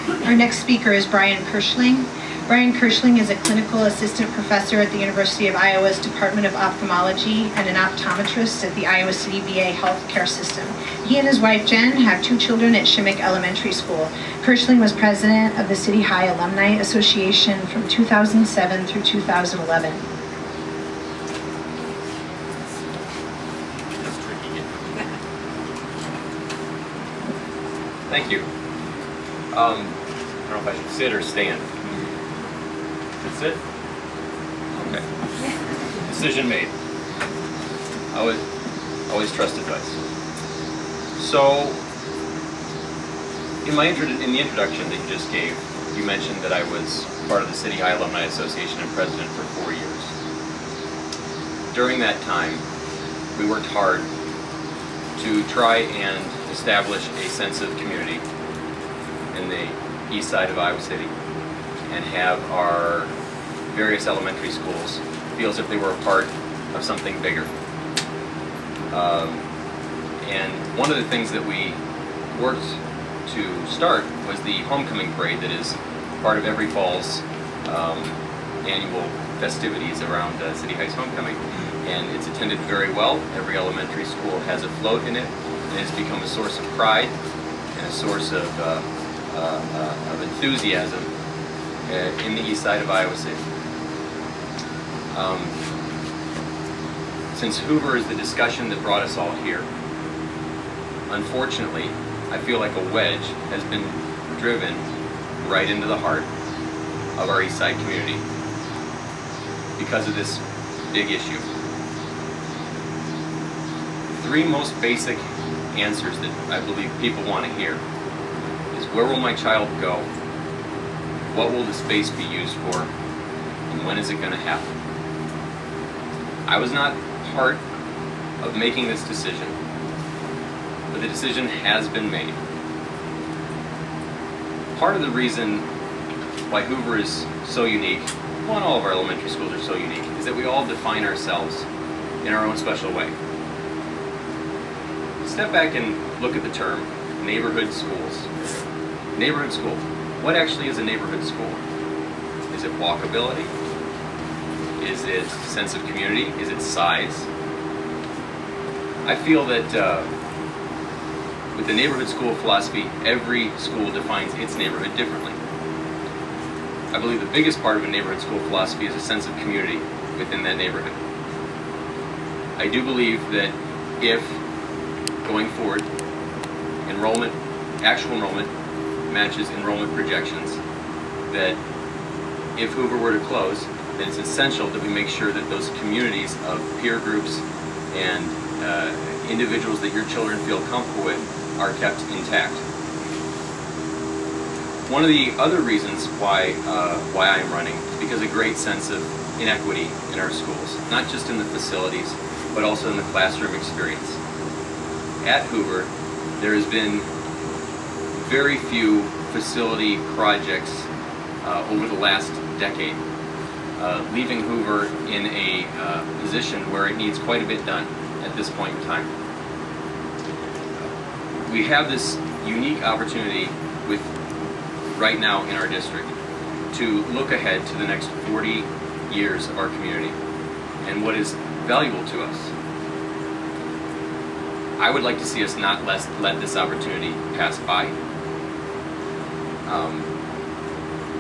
Our next speaker is Brian Kirschling. Brian Kirschling is a clinical assistant professor at the University of Iowa's Department of Ophthalmology and an optometrist at the Iowa City VA Healthcare System. He and his wife Jen have 2 children at Shimmick Elementary School. Kirschling was president of the City High Alumni Association from 2007 through 2011. Thank you. I don't know if I should sit or stand. Should sit? Okay. Decision made. I would always trust advice. So, in the introduction that you just gave, you mentioned that I was part of the City High Alumni Association and president for 4 years. During that time, we worked hard to try and establish a sense of community in the east side of Iowa City and have our various elementary schools feel as if they were a part of something bigger. And one of the things that we worked to start was the homecoming parade that is part of every fall's annual festivities around City High's homecoming. And it's attended very well. Every elementary school has a float in it. It has become a source of pride and a source of enthusiasm in the east side of Iowa City. Since Hoover is the discussion that brought us all here, unfortunately, I feel like a wedge has been driven right into the heart of our east side community because of this big issue. 3 most basic answers that I believe people want to hear is: where will my child go? What will the space be used for? And when is it going to happen? I was not part of making this decision, but the decision has been made. Part of the reason why Hoover is so unique, well, and all of our elementary schools are so unique, is that we all define ourselves in our own special way. Step back and look at the term neighborhood schools. Neighborhood school. What actually is a neighborhood school? Is it walkability? Is it sense of community? Is it size? I feel that with the neighborhood school philosophy, every school defines its neighborhood differently. I believe the biggest part of a neighborhood school philosophy is a sense of community within that neighborhood. I do believe that if going forward, actual enrollment matches enrollment projections, that if Hoover were to close, then it's essential that we make sure that those communities of peer groups and individuals that your children feel comfortable with are kept intact. One of the other reasons why I am running is because of a great sense of inequity in our schools, not just in the facilities, but also in the classroom experience. At Hoover, there has been very few facility projects over the last decade, leaving Hoover in a position where it needs quite a bit done at this point in time. We have this unique opportunity right now in our district to look ahead to the next 40 years of our community and what is valuable to us. I would like to see us not let this opportunity pass by.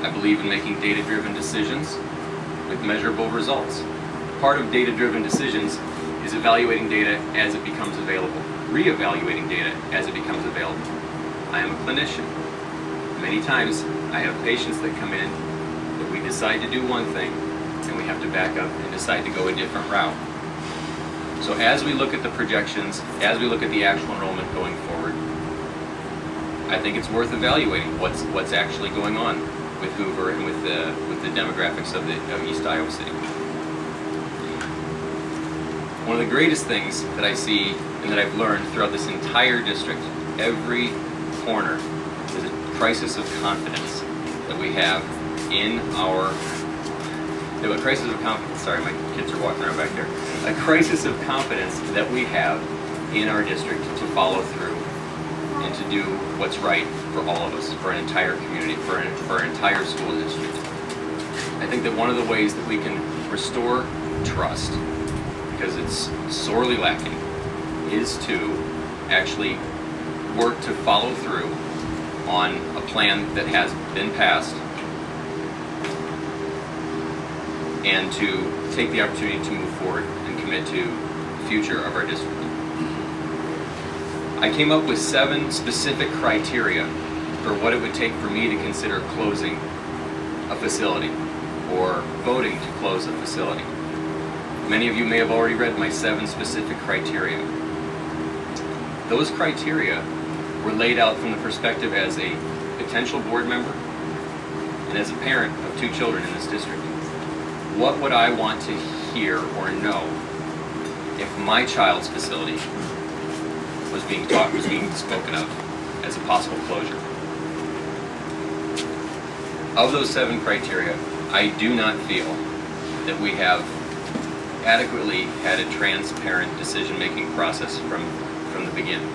I believe in making data-driven decisions with measurable results. Part of data-driven decisions is evaluating data as it becomes available, re-evaluating data as it becomes available. I am a clinician. Many times I have patients that come in that we decide to do one thing and we have to back up and decide to go a different route. So as we look at the projections, as we look at the actual enrollment going forward, I think it's worth evaluating what's actually going on with Hoover and with the demographics of East Iowa City. One of the greatest things that I see and that I've learned throughout this entire district, every corner, is a crisis of confidence that we have in our. A crisis of confidence. Sorry, my kids are walking around back there. A crisis of confidence that we have in our district to follow through and to do what's right for all of us, for an entire community, for our entire school district. I think that one of the ways that we can restore trust, because it's sorely lacking, is to actually work to follow through on a plan that has been passed and to take the opportunity to move forward and commit to the future of our district. I came up with 7 specific criteria for what it would take for me to consider closing a facility or voting to close a facility. Many of you may have already read my 7 specific criteria. Those criteria were laid out from the perspective as a potential board member and as a parent of 2 children in this district. What would I want to hear or know if my child's facility was being spoken of as a possible closure? Of those 7 criteria, I do not feel that we have adequately had a transparent decision-making process from the beginning.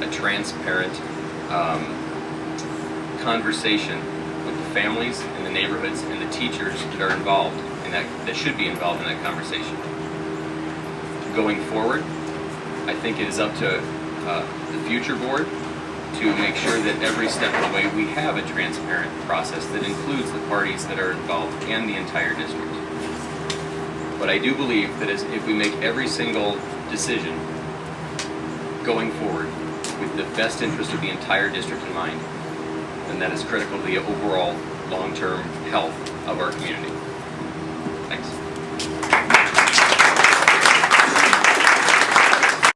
A transparent conversation with the families and the neighborhoods and the teachers that are involved in that should be involved in that conversation. Going forward, I think it is up to the future board to make sure that every step of the way we have a transparent process that includes the parties that are involved and the entire district. But I do believe that if we make every single decision going forward with the best interest of the entire district in mind, then that is critical to the overall long-term health of our community.